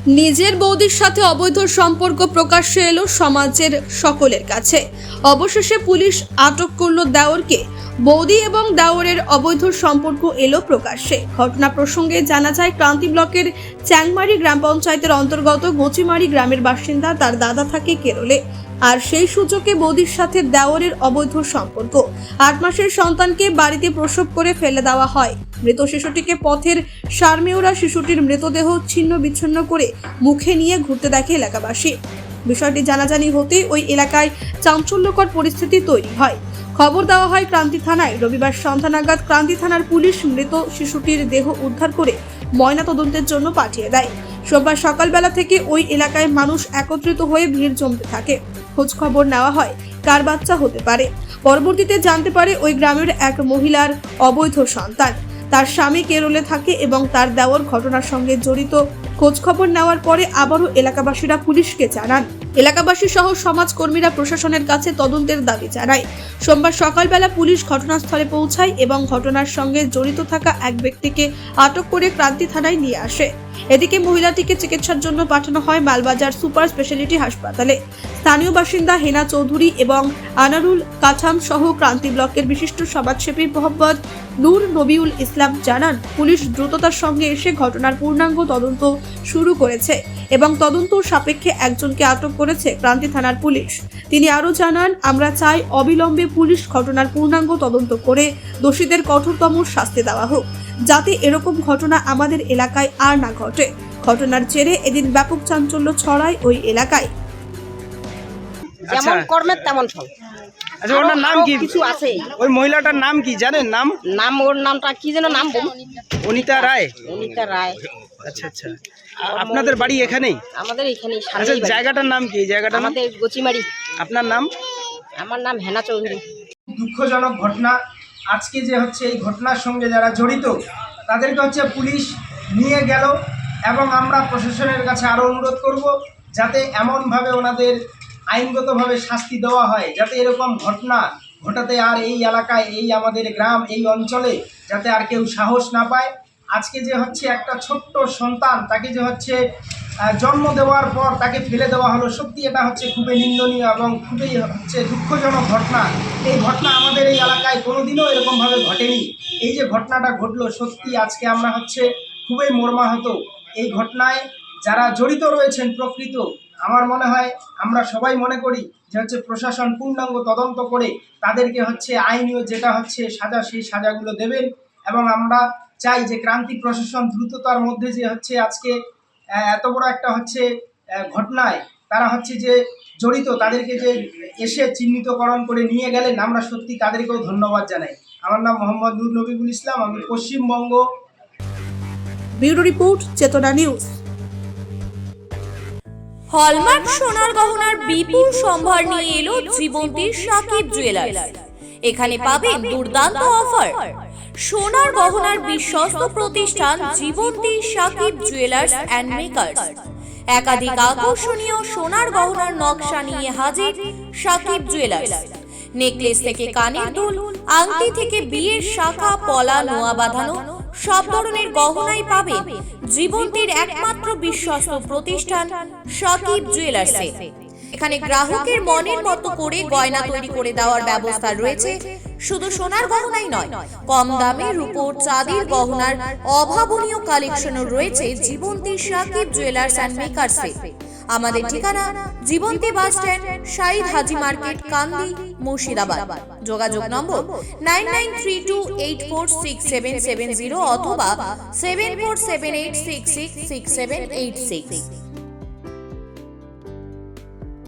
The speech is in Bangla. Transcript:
নিজের বৌদির সাথে অবৈধ সম্পর্ক প্রকাশ্যে এলো সমাজের সকলের কাছে। অবশেষে পুলিশ আটক করলো দেওরকে। বৌদি এবং দেওরের অবৈধ সম্পর্ক এলো প্রকাশ্যে। ঘটনা প্রসঙ্গে জানা যায়, ক্রান্তি ব্লকের চ্যাংমারি গ্রাম পঞ্চায়েতের অন্তর্গত গোচিমারি গ্রামের বাসিন্দা। তার দাদা থাকে কেরলে, আর সেই সূচকে বৌদির সাথে দেওরের অবৈধ সম্পর্ক। 8 মাসের সন্তানকে বাড়িতে প্রসব করে ফেলে দেওয়া হয়। মৃত শিশুটিকে পথের সারমেয়রা শিশুটির মৃতদেহ ছিন্ন বিচ্ছিন্ন করে মুখে নিয়ে ঘুরতে দেখে এলাকাবাসী। বিষয়টি জানাজানি হতেই ওই এলাকায় চাঞ্চল্যকর পরিস্থিতি তৈরি হয়। খবর দেওয়া হয় ক্রান্তি থানায়। রবিবার সন্ধ্যা নাগাদ ক্রান্তি থানার পুলিশ মৃত শিশুটির দেহ উদ্ধার করে ময়নাতদন্তের জন্য পাঠিয়ে দেয়। সোমবার সকালবেলা থেকে ওই এলাকায় মানুষ একত্রিত হয়ে ভিড় জমতে থাকে। খোঁজ খবর নেওয়া হয় কার বাচ্চা হতে পারে। পরবর্তীতে জানতে পারে ওই গ্রামের এক মহিলার অবৈধ সন্তান। তার স্বামী কেরলে থাকে এবং তার দেওর ঘটনার সঙ্গে জড়িত। খোঁজ খবর নেওয়ার পরে আবারও এলাকাবাসীরা পুলিশকে জানান। এলাকাবাসী সহ সমাজকর্মীরা প্রশাসনের কাছে তদন্তের দাবি জানায়। সোমবার সকালবেলা পুলিশ ঘটনাস্থলে পৌঁছায় এবং ঘটনার সঙ্গে জড়িত থাকা এক ব্যক্তিকে আটক করে ক্রান্তি থানায় নিয়ে আসে। এদিকে মহিলাটিকে চিকিৎসার জন্য পাঠানো হয় মালবাজার সুপার স্পেশালিটি হাসপাতালে। স্থানীয় বাসিন্দা হেনা চৌধুরী এবং আনারুল কাঠাম সহ ক্রান্তি ব্লকের বিশিষ্ট সমাজসেবী মোহাম্মদ নূর নবিউল ইসলাম জানান, পুলিশ দ্রুততার সঙ্গে এসে ঘটনার পূর্ণাঙ্গ তদন্ত শুরু করেছে এবং তদন্ত সাপেক্ষে একজনকে আটক করেছে ক্রান্তি থানার পুলিশ। তিনি আরও জানান, আমরা চাই অবিলম্বে পুলিশ ঘটনার পূর্ণাঙ্গ তদন্ত করে দোষীদের কঠোরতম শাস্তি দেওয়া হোক, যাতে এরকম ঘটনা আমাদের এলাকায় আর না ঘটে। ঘটনার জেরে এদিন ব্যাপক চাঞ্চল্য ছড়ায় ওই এলাকায়। যেমন কর্মের তেমন ফল। আচ্ছা, ওনার নাম কি? কিছু আছে। ওই মহিলাটার নাম কি জানেন? নাম ওর নামটা কি যেন নাম বল। অনিতা রায়। অনিতা রায়। আচ্ছা আচ্ছা, আপনাদের বাড়ি এখানেই? আমাদের এখানেই। আচ্ছা, জায়গাটার নাম কি? জায়গাটা আমাদের গোচিমারি। আপনার নাম? আমার নাম হেনা চৌধুরী। দুঃখজনক ঘটনা। আজকে যে হচ্ছে এই ঘটনার সঙ্গে যারা জড়িত তাদেরকে হচ্ছে পুলিশ নিয়ে গেল এবং আমরা প্রশাসনের কাছে আরও অনুরোধ করব যাতে এমনভাবে ওনাদের আইনগতভাবে শাস্তি দেওয়া হয়, যাতে এরকম ঘটনা ঘটাতে আর এই এলাকায়, এই আমাদের গ্রাম, এই অঞ্চলে যাতে আর কেউ সাহস না পায়। আজকে যে হচ্ছে একটা ছোট্ট সন্তান, তাকে যে হচ্ছে জন্ম দেওয়ার পর তাকে ফেলে দেওয়া হলো, সত্যি এটা হচ্ছে খুবই নিন্দনীয় এবং খুবই হচ্ছে দুঃখজনক ঘটনা। এই ঘটনা আমাদের এই এলাকায় কোনোদিনও এরকমভাবে ঘটেনি। এই যে ঘটনাটা ঘটলো, সত্যি আজকে আমরা হচ্ছে খুবই মর্মাহত। এই ঘটনায় যারা জড়িত রয়েছেন প্রকৃত, আমার মনে হয় আমরা সবাই মনে করি যে হচ্ছে প্রশাসন পূর্ণাঙ্গ তদন্ত করে তাদেরকে হচ্ছে আইনীয় যেটা হচ্ছে সাজা, সেই সাজাগুলো দেবেন। এবং আমরা চাই যে ক্রান্তি প্রশাসন দ্রুততার মধ্যে যে হচ্ছে আজকে এত বড় একটা হচ্ছে ঘটনায় তারা হচ্ছে যে জড়িত, তাদেরকে যে এসে চিহ্নিতকরণ করে নিয়ে গেলেন, আমরা সত্যি তাদেরকেও ধন্যবাদ জানাই। আমার নাম মোহাম্মদ নূর নবিউল ইসলাম, আমি পশ্চিমবঙ্গ। ব্যুরো রিপোর্ট, চেতনা নিউজ। হলমার্ক সোনার গহনার বিপুল সম্ভার নিয়ে এলো জীবন্তীর সাকিব জুয়েলার্স। এখানে পাবেন দুর্দান্ত অফার। সোনার গহনার বিশ্বস্ত প্রতিষ্ঠান Jibonti Sakib jewellers and makers. একাধিক আকর্ষণীয় সোনার গহনার নকশা নিয়ে হাজির সাকিব জুয়েলার্স। নেকলেস থেকে কানের দুল, আংটি থেকে বিয়ের শাখা, পলা, নোয়া বাঁধানো সব ধরনের গহনাই পাবেন জীবন্তীর একমাত্র বিশ্বস্ত প্রতিষ্ঠান সাকিব জুয়েলার্সে। এখানে গ্রাহকের মনের মতো করে গয়না তৈরি করে দেওয়ার ব্যবস্থা রয়েছে। শুধু সোনার গহনাই নয়, কম দামে রূপোর, চাঁদির গহনার অভাবনীয় কালেকশনও রয়েছে জীবন্তী সাকিব জুয়েলার্স অ্যান্ড মেকার্সে। আমাদের ঠিকানা জীবন্তী বাস স্ট্যান্ড, শাহিদ হাজি মার্কেট, কান্দি, মুর্শিদাবাদ। যোগাযোগ নম্বর 9932846770 অথবা 7478666786।